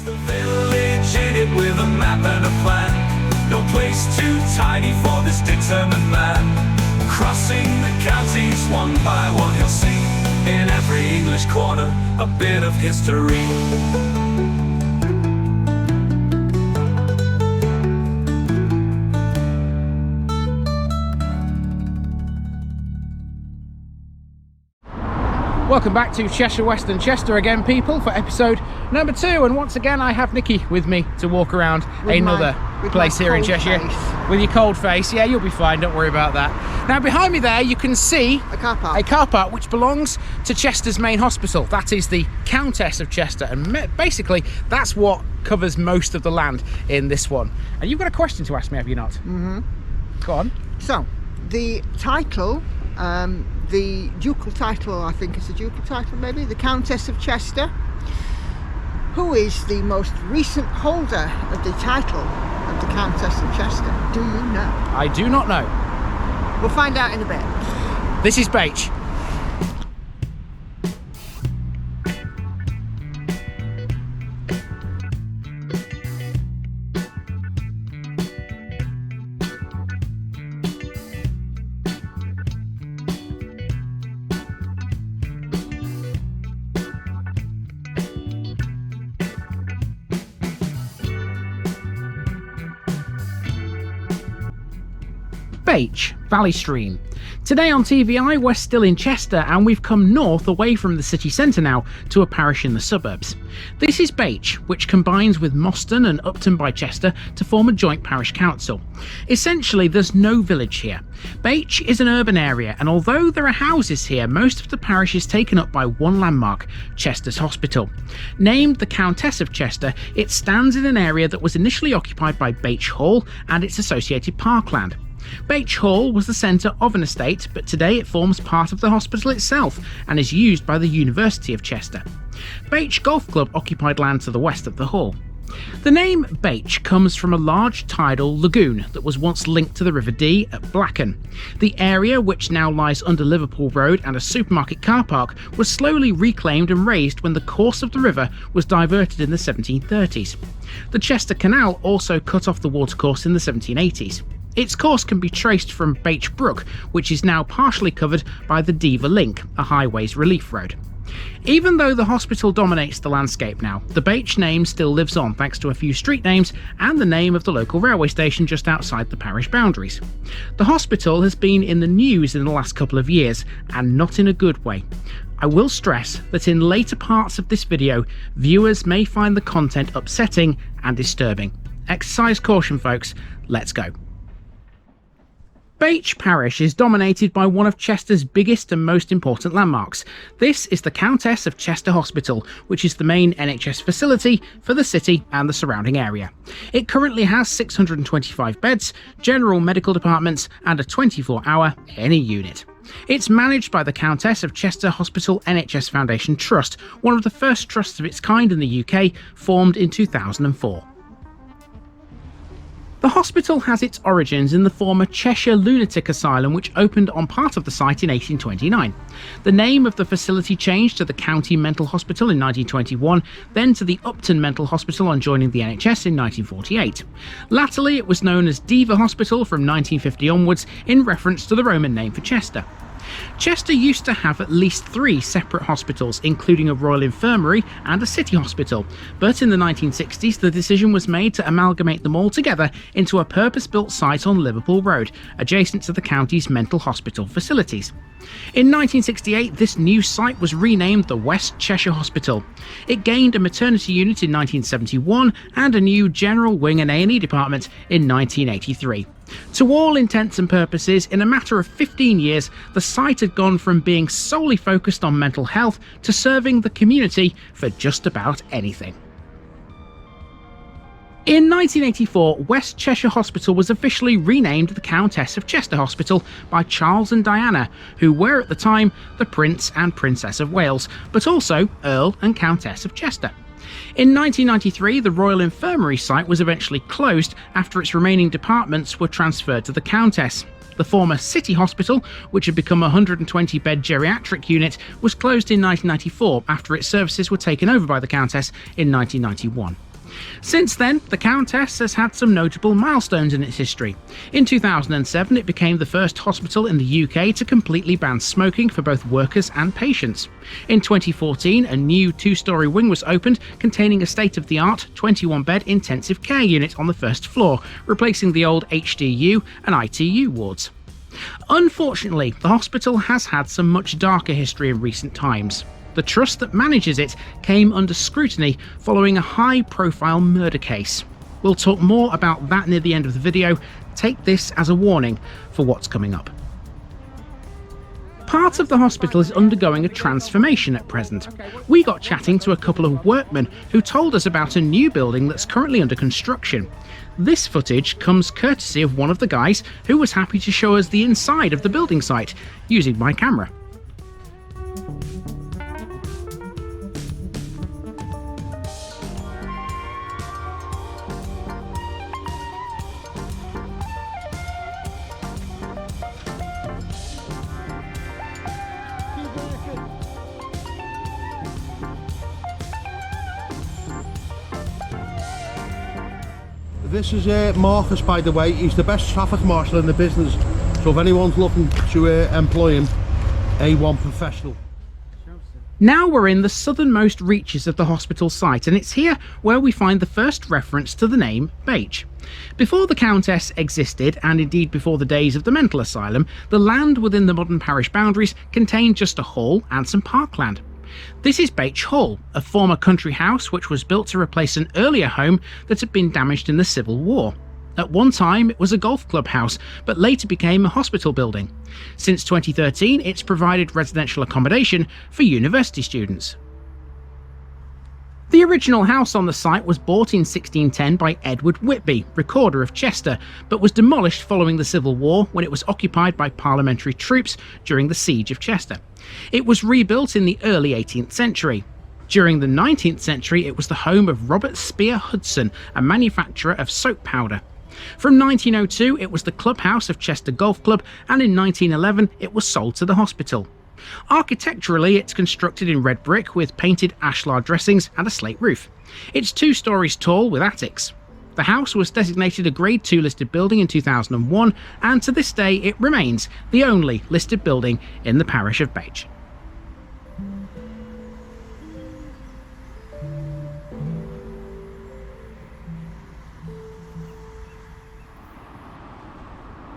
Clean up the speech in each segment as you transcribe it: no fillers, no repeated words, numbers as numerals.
The village in it with a map and a plan. No place too tiny for this determined man. Crossing the counties one by one, you'll see in every English corner a bit of history. Welcome back to Cheshire West and Chester again, people, for episode number 2. And once again, I have Nikki with me to walk around another place here in Cheshire. With your cold face. Yeah, you'll be fine, don't worry about that. Now, behind me there, you can see a car park. A car park which belongs to Chester's main hospital. That is the Countess of Chester. And basically, that's what covers most of the land in this one. And you've got a question to ask me, have you not? Mm-hmm. Go on. So, the title... the ducal title, I think it's the ducal title maybe, the Countess of Chester. Who is the most recent holder of the title of the Countess of Chester? Do you know? I do not know. We'll find out in a bit. This is Bache. Bache, Valley Stream. Today on TVI, we're still in Chester and we've come north away from the city centre now to a parish in the suburbs. This is Bache, which combines with Moston and Upton by Chester to form a joint parish council. Essentially, there's no village here. Bache is an urban area, and although there are houses here, most of the parish is taken up by one landmark, Chester's Hospital. Named the Countess of Chester, it stands in an area that was initially occupied by Bache Hall and its associated parkland. Bache Hall was the centre of an estate, but today it forms part of the hospital itself and is used by the University of Chester. Bache Golf Club occupied land to the west of the hall. The name Bache comes from a large tidal lagoon that was once linked to the River Dee at Blacken. The area, which now lies under Liverpool Road and a supermarket car park, was slowly reclaimed and raised when the course of the river was diverted in the 1730s. The Chester Canal also cut off the watercourse in the 1780s. Its course can be traced from Bache Brook, which is now partially covered by the Deva Link, a highways relief road. Even though the hospital dominates the landscape now, the Bache name still lives on thanks to a few street names and the name of the local railway station just outside the parish boundaries. The hospital has been in the news in the last couple of years, and not in a good way. I will stress that in later parts of this video, viewers may find the content upsetting and disturbing. Exercise caution, folks. Let's go. Bache Parish is dominated by one of Chester's biggest and most important landmarks. This is the Countess of Chester Hospital, which is the main NHS facility for the city and the surrounding area. It currently has 625 beds, general medical departments and a 24-hour A&E unit. It's managed by the Countess of Chester Hospital NHS Foundation Trust, one of the first trusts of its kind in the UK, formed in 2004. The hospital has its origins in the former Cheshire Lunatic Asylum, which opened on part of the site in 1829. The name of the facility changed to the County Mental Hospital in 1921, then to the Upton Mental Hospital on joining the NHS in 1948. Latterly, it was known as Deva Hospital from 1950 onwards, in reference to the Roman name for Chester. Chester used to have at least 3 separate hospitals, including a Royal Infirmary and a City Hospital, but in the 1960s the decision was made to amalgamate them all together into a purpose-built site on Liverpool Road, adjacent to the county's mental hospital facilities. In 1968, this new site was renamed the West Cheshire Hospital. It gained a maternity unit in 1971 and a new general wing and A&E department in 1983. To all intents and purposes, in a matter of 15 years, the site had gone from being solely focused on mental health to serving the community for just about anything. In 1984, West Cheshire Hospital was officially renamed the Countess of Chester Hospital by Charles and Diana, who were at the time the Prince and Princess of Wales, but also Earl and Countess of Chester. In 1993, the Royal Infirmary site was eventually closed after its remaining departments were transferred to the Countess. The former City Hospital, which had become a 120-bed geriatric unit, was closed in 1994 after its services were taken over by the Countess in 1991. Since then, the Countess has had some notable milestones in its history. In 2007, it became the first hospital in the UK to completely ban smoking for both workers and patients. In 2014, a new 2-storey wing was opened containing a state-of-the-art 21-bed intensive care unit on the first floor, replacing the old HDU and ITU wards. Unfortunately, the hospital has had some much darker history in recent times. The trust that manages it came under scrutiny following a high-profile murder case. We'll talk more about that near the end of the video. Take this as a warning for what's coming up. Part of the hospital is undergoing a transformation at present. We got chatting to a couple of workmen who told us about a new building that's currently under construction. This footage comes courtesy of one of the guys who was happy to show us the inside of the building site using my camera. This is Marcus, by the way. He's the best traffic marshal in the business, so if anyone's looking to employ him, A1 professional. Now we're in the southernmost reaches of the hospital site, and it's here where we find the first reference to the name Bache. Before the Countess existed, and indeed before the days of the mental asylum, the land within the modern parish boundaries contained just a hall and some parkland. This is Bache Hall, a former country house which was built to replace an earlier home that had been damaged in the Civil War. At one time it was a golf club house, but later became a hospital building. Since 2013 it's provided residential accommodation for university students. The original house on the site was bought in 1610 by Edward Whitby, Recorder of Chester, but was demolished following the Civil War when it was occupied by parliamentary troops during the Siege of Chester. It was rebuilt in the early 18th century. During the 19th century it was the home of Robert Spear Hudson, a manufacturer of soap powder. From 1902 it was the clubhouse of Chester Golf Club, and in 1911 it was sold to the hospital. Architecturally, it's constructed in red brick with painted ashlar dressings and a slate roof. It's 2 stories tall with attics. The house was designated a Grade 2 listed building in 2001, and to this day it remains the only listed building in the parish of Bache.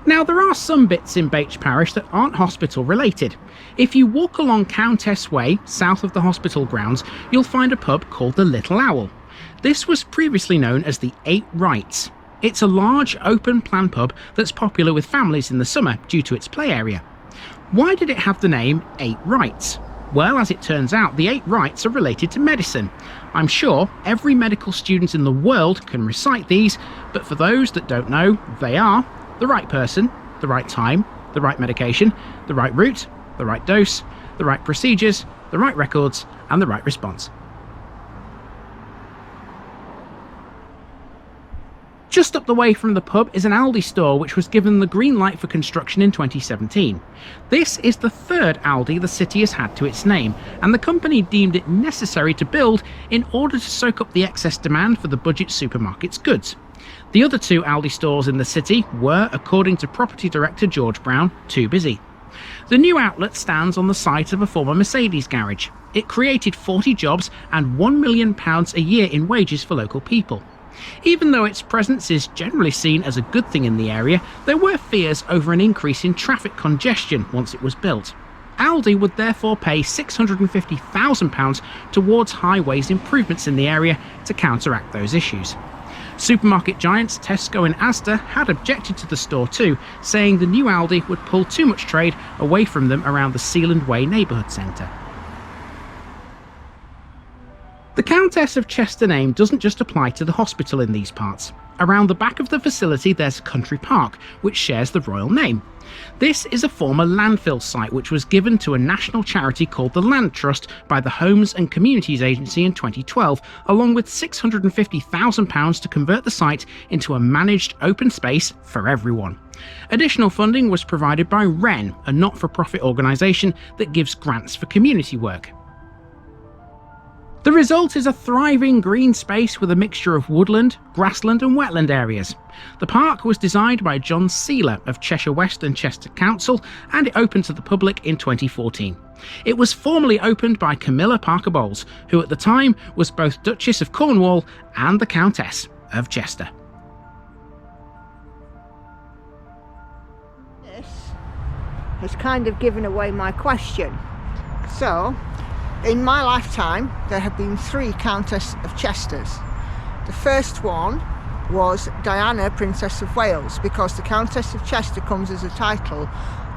Now, there are some bits in Bache Parish that aren't hospital related. If you walk along Countess Way, south of the hospital grounds, you'll find a pub called the Little Owl. This was previously known as the 8 Rights. It's a large, open-plan pub that's popular with families in the summer due to its play area. Why did it have the name 8 Rights? Well, as it turns out, the 8 Rights are related to medicine. I'm sure every medical student in the world can recite these, but for those that don't know, they are the right person, the right time, the right medication, the right route, the right dose, the right procedures, the right records, and the right response. Just up the way from the pub is an Aldi store which was given the green light for construction in 2017. This is the 3rd Aldi the city has had to its name, and the company deemed it necessary to build in order to soak up the excess demand for the budget supermarket's goods. The other 2 Aldi stores in the city were, according to property director George Brown, too busy. The new outlet stands on the site of a former Mercedes garage. It created 40 jobs and £1 million a year in wages for local people. Even though its presence is generally seen as a good thing in the area, there were fears over an increase in traffic congestion once it was built. Aldi would therefore pay £650,000 towards highways improvements in the area to counteract those issues. Supermarket giants Tesco and Asda had objected to the store too, saying the new Aldi would pull too much trade away from them around the Sealand Way neighbourhood centre. The Countess of Chester name doesn't just apply to the hospital in these parts. Around the back of the facility there's a country park, which shares the royal name. This is a former landfill site which was given to a national charity called the Land Trust by the Homes and Communities Agency in 2012, along with £650,000 to convert the site into a managed open space for everyone. Additional funding was provided by WREN, a not-for-profit organisation that gives grants for community work. The result is a thriving green space with a mixture of woodland, grassland and wetland areas. The park was designed by John Sealer of Cheshire West and Chester Council, and it opened to the public in 2014. It was formally opened by Camilla Parker Bowles, who at the time was both Duchess of Cornwall and the Countess of Chester. This has kind of given away my question. So, in my lifetime, there have been 3 Countess of Chesters. The first one was Diana, Princess of Wales, because the Countess of Chester comes as a title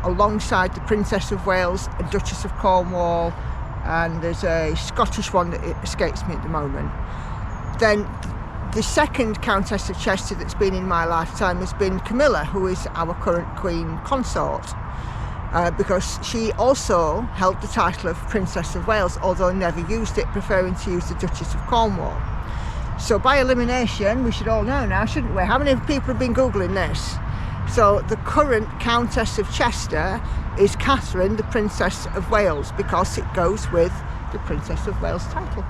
alongside the Princess of Wales and Duchess of Cornwall, and there's a Scottish one that escapes me at the moment. Then the second Countess of Chester that's been in my lifetime has been Camilla, who is our current Queen Consort. Because she also held the title of Princess of Wales, although never used it, preferring to use the Duchess of Cornwall. So by elimination, we should all know now, shouldn't we? How many people have been Googling this? So the current Countess of Chester is Catherine, the Princess of Wales, because it goes with the Princess of Wales title.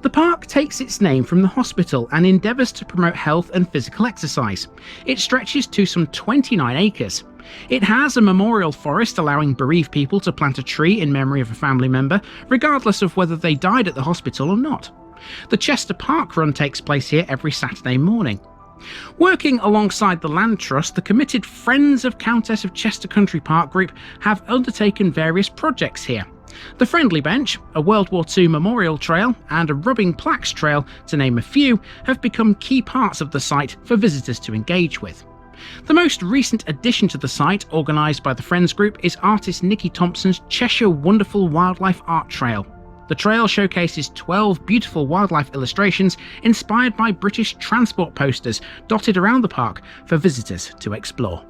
The park takes its name from the hospital and endeavours to promote health and physical exercise. It stretches to some 29 acres. It has a memorial forest allowing bereaved people to plant a tree in memory of a family member, regardless of whether they died at the hospital or not. The Chester Park Run takes place here every Saturday morning. Working alongside the Land Trust, the committed Friends of Countess of Chester Country Park group have undertaken various projects here. The Friendly Bench, a World War II memorial trail, and a rubbing plaques trail, to name a few, have become key parts of the site for visitors to engage with. The most recent addition to the site, organised by the Friends group, is artist Nikki Thompson's Cheshire Wonderful Wildlife Art Trail. The trail showcases 12 beautiful wildlife illustrations inspired by British transport posters dotted around the park for visitors to explore.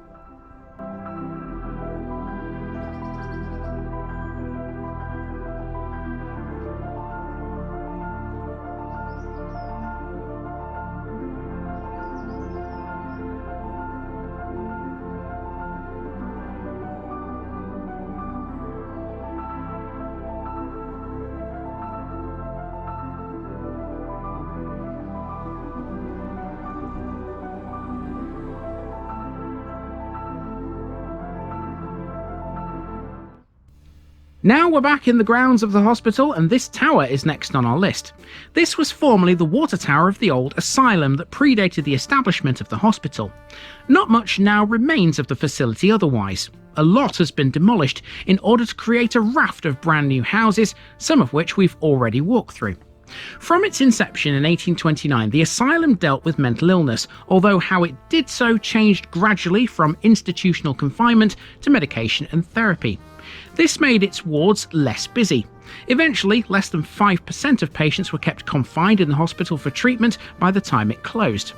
Now we're back in the grounds of the hospital, and this tower is next on our list. This was formerly the water tower of the old asylum that predated the establishment of the hospital. Not much now remains of the facility otherwise. A lot has been demolished in order to create a raft of brand new houses, some of which we've already walked through. From its inception in 1829, the asylum dealt with mental illness, although how it did so changed gradually from institutional confinement to medication and therapy. This made its wards less busy. Eventually, less than 5% of patients were kept confined in the hospital for treatment by the time it closed.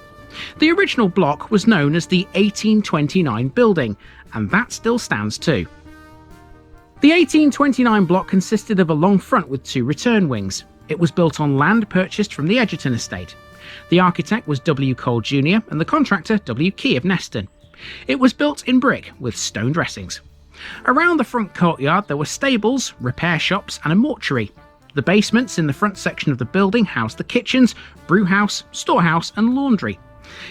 The original block was known as the 1829 building, and that still stands too. The 1829 block consisted of a long front with 2 return wings. It was built on land purchased from the Egerton estate. The architect was W. Cole Jr. and the contractor W. Key of Neston. It was built in brick with stone dressings. Around the front courtyard there were stables, repair shops and a mortuary. The basements in the front section of the building housed the kitchens, brewhouse, storehouse and laundry.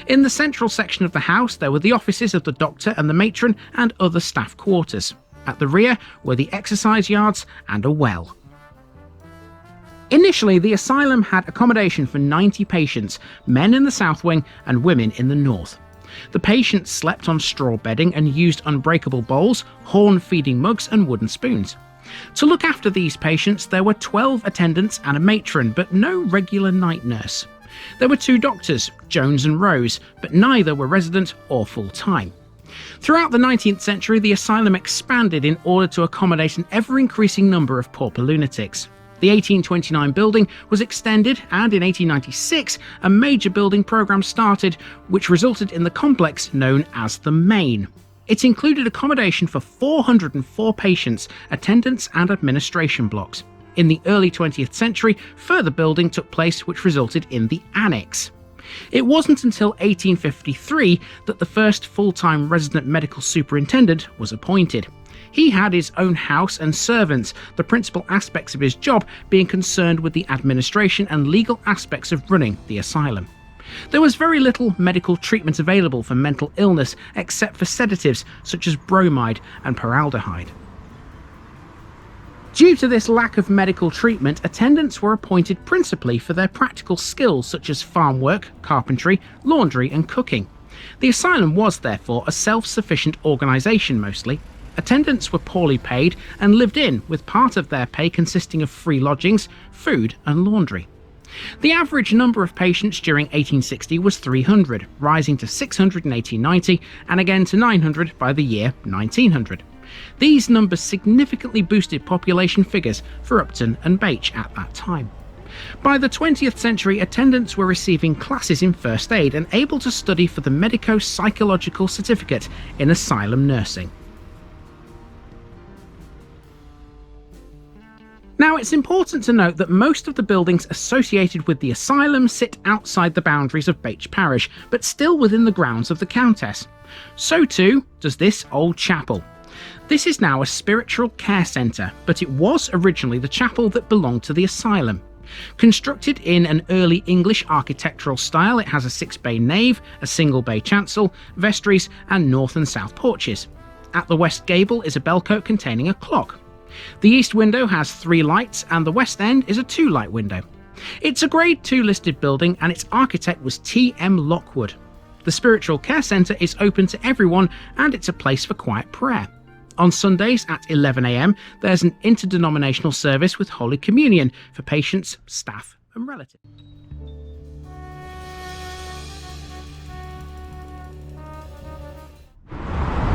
In the central section of the house there were the offices of the doctor and the matron and other staff quarters. At the rear were the exercise yards and a well. Initially, the asylum had accommodation for 90 patients, men in the south wing and women in the north. The patients slept on straw bedding and used unbreakable bowls, horn-feeding mugs and wooden spoons. To look after these patients, there were 12 attendants and a matron, but no regular night nurse. There were 2 doctors, Jones and Rose, but neither were resident or full-time. Throughout the 19th century, the asylum expanded in order to accommodate an ever-increasing number of pauper lunatics. The 1829 building was extended, and in 1896 a major building programme started, which resulted in the complex known as the Main. It included accommodation for 404 patients, attendants and administration blocks. In the early 20th century, further building took place which resulted in the Annex. It wasn't until 1853 that the first full-time resident medical superintendent was appointed. He had his own house and servants, the principal aspects of his job being concerned with the administration and legal aspects of running the asylum. There was very little medical treatment available for mental illness except for sedatives such as bromide and paraldehyde. Due to this lack of medical treatment, attendants were appointed principally for their practical skills such as farm work, carpentry, laundry and cooking. The asylum was therefore a self-sufficient organisation mostly. Attendants were poorly paid and lived in, with part of their pay consisting of free lodgings, food and laundry. The average number of patients during 1860 was 300, rising to 600 in 1890 and again to 900 by the year 1900. These numbers significantly boosted population figures for Upton and Bache at that time. By the 20th century, attendants were receiving classes in first aid and able to study for the medico-psychological certificate in asylum nursing. Now, it's important to note that most of the buildings associated with the asylum sit outside the boundaries of Bache Parish, but still within the grounds of the Countess. So too does this old chapel. This is now a spiritual care centre, but it was originally the chapel that belonged to the asylum. Constructed in an early English architectural style, it has a 6-bay nave, a single-bay chancel, vestries and north and south porches. At the west gable is a bellcote containing a clock. The east window has 3 lights and the west end is a 2-light window. It's a Grade 2 listed building and its architect was T.M. Lockwood. The spiritual care centre is open to everyone and it's a place for quiet prayer. On Sundays at 11 a.m, there's an interdenominational service with Holy Communion for patients, staff and relatives.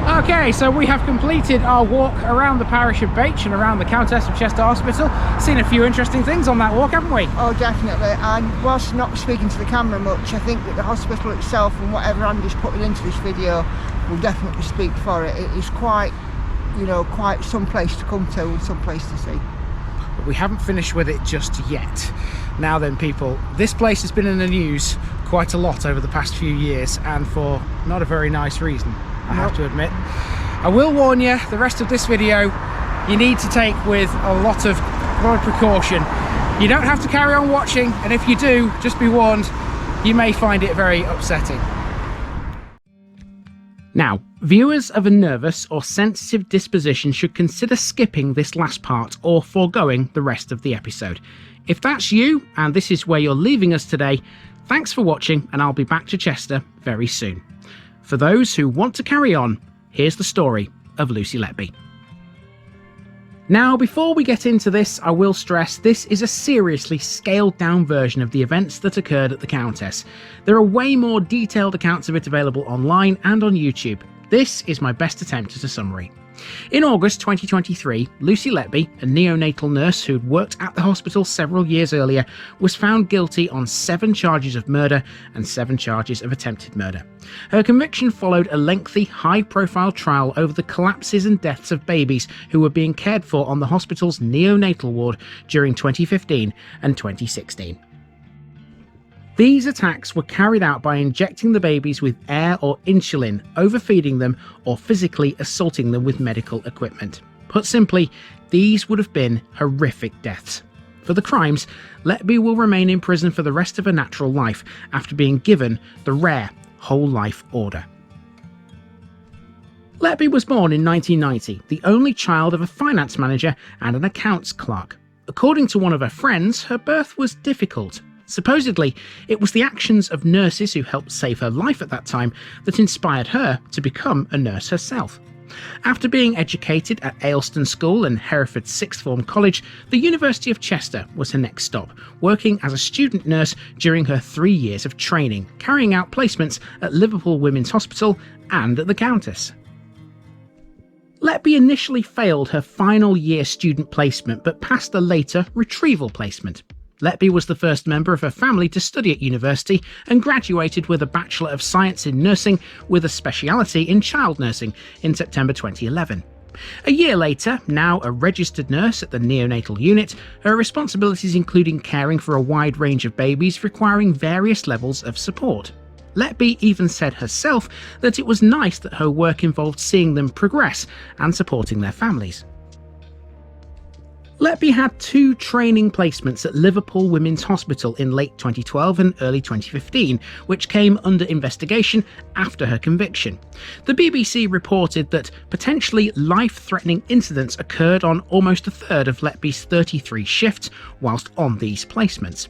Okay, so we have completed our walk around the parish of Bache and around the Countess of Chester Hospital. Seen a few interesting things on that walk, haven't we? Oh, definitely. And whilst not speaking to the camera much, I think that the hospital itself and whatever Andy's putting into this video will definitely speak for it. It is quite, quite some place to come to and some place to see. But we haven't finished with it just yet. Now then, people, this place has been in the news quite a lot over the past few years, and for not a very nice reason, I have to admit. I will warn you, the rest of this video you need to take with a lot of precaution. You don't have to carry on watching, and if you do, just be warned, you may find it very upsetting. Now, viewers of a nervous or sensitive disposition should consider skipping this last part or foregoing the rest of the episode. If that's you, and this is where you're leaving us today, thanks for watching, and I'll be back to Chester very soon. For those who want to carry on, here's the story of Lucy Letby. Now, before we get into this, I will stress this is a seriously scaled down version of the events that occurred at the Countess. There are way more detailed accounts of it available online and on YouTube. This is my best attempt at a summary. In August 2023, Lucy Letby, a neonatal nurse who'd worked at the hospital several years earlier, was found guilty on 7 charges of murder and 7 charges of attempted murder. Her conviction followed a lengthy, high-profile trial over the collapses and deaths of babies who were being cared for on the hospital's neonatal ward during 2015 and 2016. These attacks were carried out by injecting the babies with air or insulin, overfeeding them, or physically assaulting them with medical equipment. Put simply, these would have been horrific deaths. For the crimes, Letby will remain in prison for the rest of her natural life after being given the rare whole life order. Letby was born in 1990, the only child of a finance manager and an accounts clerk. According to one of her friends, her birth was difficult. Supposedly, it was the actions of nurses who helped save her life at that time that inspired her to become a nurse herself. After being educated at Ayleston School and Hereford Sixth Form College, the University of Chester was her next stop, working as a student nurse during her 3 years of training, carrying out placements at Liverpool Women's Hospital and at the Countess. Letby initially failed her final year student placement but passed a later retrieval placement. Letby was the first member of her family to study at university and graduated with a Bachelor of Science in Nursing with a speciality in child nursing in September 2011. A year later, now a registered nurse at the neonatal unit, her responsibilities including caring for a wide range of babies requiring various levels of support. Letby even said herself that it was nice that her work involved seeing them progress and supporting their families. Letby had 2 training placements at Liverpool Women's Hospital in late 2012 and early 2015, which came under investigation after her conviction. The BBC reported that potentially life-threatening incidents occurred on almost a third of Letby's 33 shifts whilst on these placements.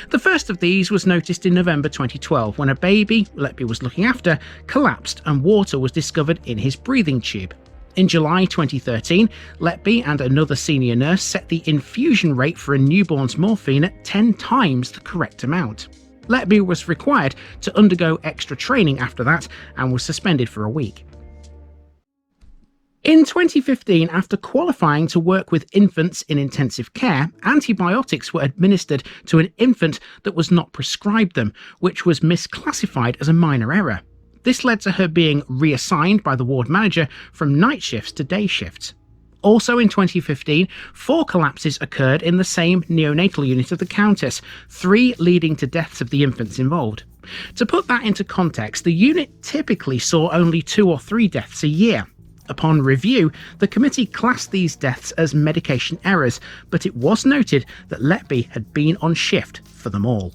The first of these was noticed in November 2012 when a baby Letby was looking after collapsed and water was discovered in his breathing tube. In July 2013, Letby and another senior nurse set the infusion rate for a newborn's morphine at 10 times the correct amount. Letby was required to undergo extra training after that and was suspended for a week. In 2015, after qualifying to work with infants in intensive care, antibiotics were administered to an infant that was not prescribed them, which was misclassified as a minor error. This led to her being reassigned by the ward manager from night shifts to day shifts. Also in 2015, 4 collapses occurred in the same neonatal unit of the Countess, 3 leading to deaths of the infants involved. To put that into context, the unit typically saw only 2 or 3 deaths a year. Upon review, the committee classed these deaths as medication errors, but it was noted that Letby had been on shift for them all.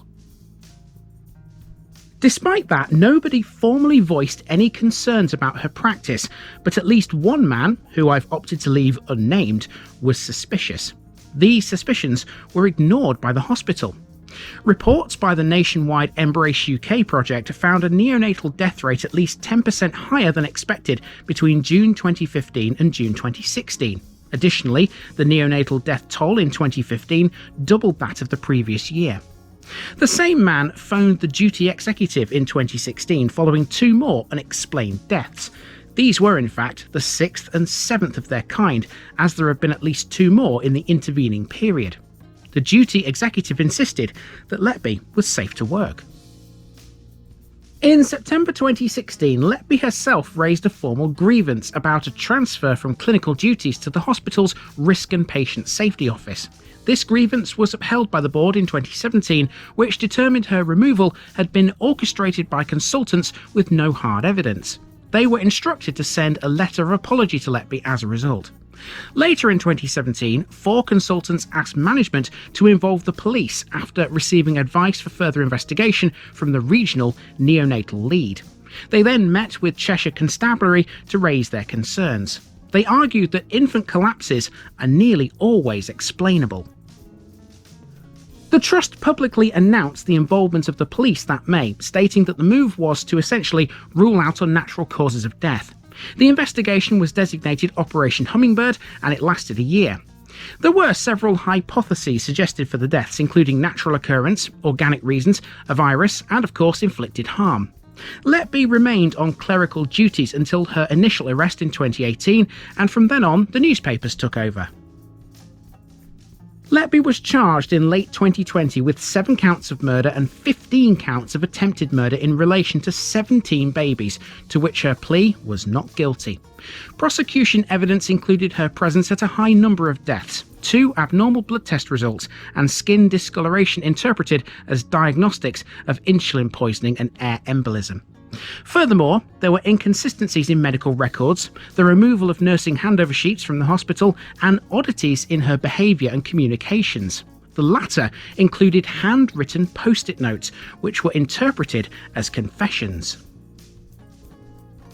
Despite that, nobody formally voiced any concerns about her practice, but at least one man, who I've opted to leave unnamed, was suspicious. These suspicions were ignored by the hospital. Reports by the nationwide Embrace UK project found a neonatal death rate at least 10% higher than expected between June 2015 and June 2016. Additionally, the neonatal death toll in 2015 doubled that of the previous year. The same man phoned the duty executive in 2016 following 2 more unexplained deaths. These were in fact the 6th and 7th of their kind, as there have been at least 2 more in the intervening period. The duty executive insisted that Letby was safe to work. In September 2016, Letby herself raised a formal grievance about a transfer from clinical duties to the hospital's Risk and Patient Safety Office. This grievance was upheld by the board in 2017, which determined her removal had been orchestrated by consultants with no hard evidence. They were instructed to send a letter of apology to Letby as a result. Later in 2017, 4 consultants asked management to involve the police after receiving advice for further investigation from the regional neonatal lead. They then met with Cheshire Constabulary to raise their concerns. They argued that infant collapses are nearly always explainable. The Trust publicly announced the involvement of the police that May, stating that the move was to essentially rule out unnatural causes of death. The investigation was designated Operation Hummingbird and it lasted a year. There were several hypotheses suggested for the deaths, including natural occurrence, organic reasons, a virus, and of course inflicted harm. Letby remained on clerical duties until her initial arrest in 2018, and from then on the newspapers took over. Letby was charged in late 2020 with 7 counts of murder and 15 counts of attempted murder in relation to 17 babies, to which her plea was not guilty. Prosecution evidence included her presence at a high number of deaths, 2 abnormal blood test results, and skin discoloration interpreted as diagnostics of insulin poisoning and air embolism. Furthermore, there were inconsistencies in medical records, the removal of nursing handover sheets from the hospital, and oddities in her behaviour and communications. The latter included handwritten post-it notes, which were interpreted as confessions.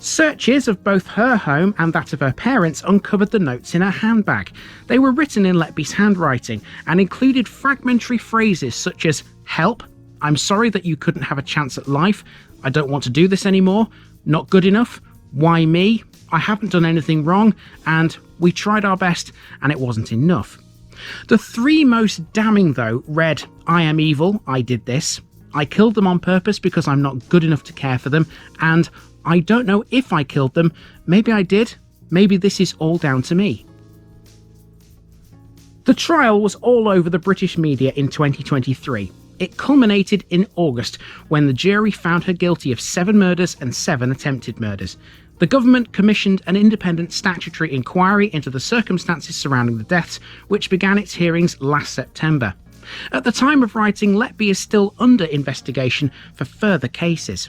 Searches of both her home and that of her parents uncovered the notes in her handbag. They were written in Letby's handwriting and included fragmentary phrases such as "Help," "I'm sorry that you couldn't have a chance at life," "I don't want to do this anymore," "Not good enough," "Why me?" "I haven't done anything wrong," and "We tried our best and it wasn't enough." The 3 most damning, though, read, "I am evil, I did this," "I killed them on purpose because I'm not good enough to care for them," and "I don't know if I killed them, maybe I did, maybe this is all down to me." The trial was all over the British media in 2023. It culminated in August, when the jury found her guilty of 7 murders and 7 attempted murders. The government commissioned an independent statutory inquiry into the circumstances surrounding the deaths, which began its hearings last September. At the time of writing, Letby is still under investigation for further cases.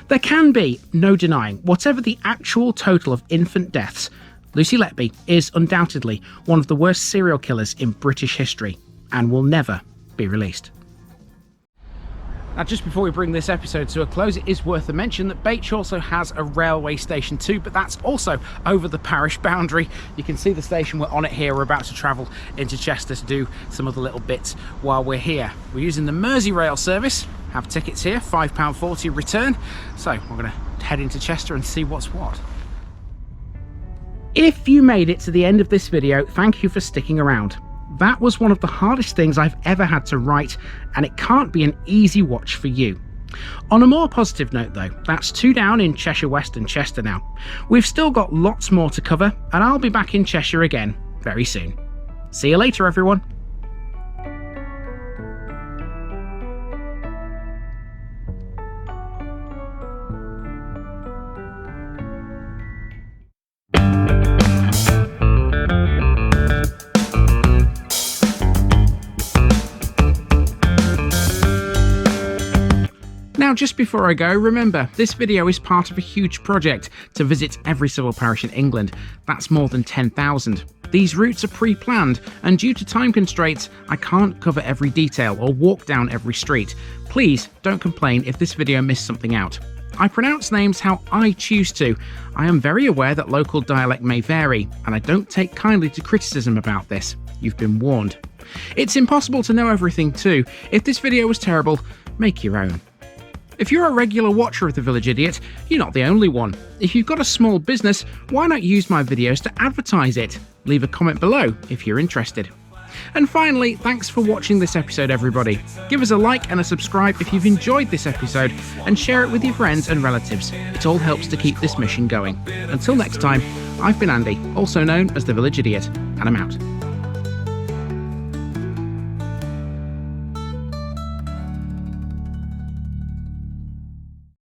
There can be no denying, whatever the actual total of infant deaths, Lucy Letby is undoubtedly one of the worst serial killers in British history and will never be released. Now, just before we bring this episode to a close, it is worth a mention that Bache also has a railway station too, but that's also over the parish boundary. You can see the station, we're on it here. We're about to travel into Chester to do some other little bits while we're here. We're using the Merseyrail service, have tickets here, £5.40 return. So we're going to head into Chester and see what's what. If you made it to the end of this video, thank you for sticking around. That was one of the hardest things I've ever had to write, and it can't be an easy watch for you. On a more positive note though, that's 2 down in Cheshire West and Chester now. We've still got lots more to cover, and I'll be back in Cheshire again very soon. See you later, everyone. Now, just before I go, remember, this video is part of a huge project to visit every civil parish in England. That's more than 10,000. These routes are pre-planned, and due to time constraints, I can't cover every detail or walk down every street. Please don't complain if this video missed something out. I pronounce names how I choose to. I am very aware that local dialect may vary, and I don't take kindly to criticism about this. You've been warned. It's impossible to know everything too. If this video was terrible, make your own. If you're a regular watcher of The Village Idiot, you're not the only one. If you've got a small business, why not use my videos to advertise it? Leave a comment below if you're interested. And finally, thanks for watching this episode, everybody. Give us a like and a subscribe if you've enjoyed this episode, and share it with your friends and relatives. It all helps to keep this mission going. Until next time, I've been Andy, also known as The Village Idiot, and I'm out.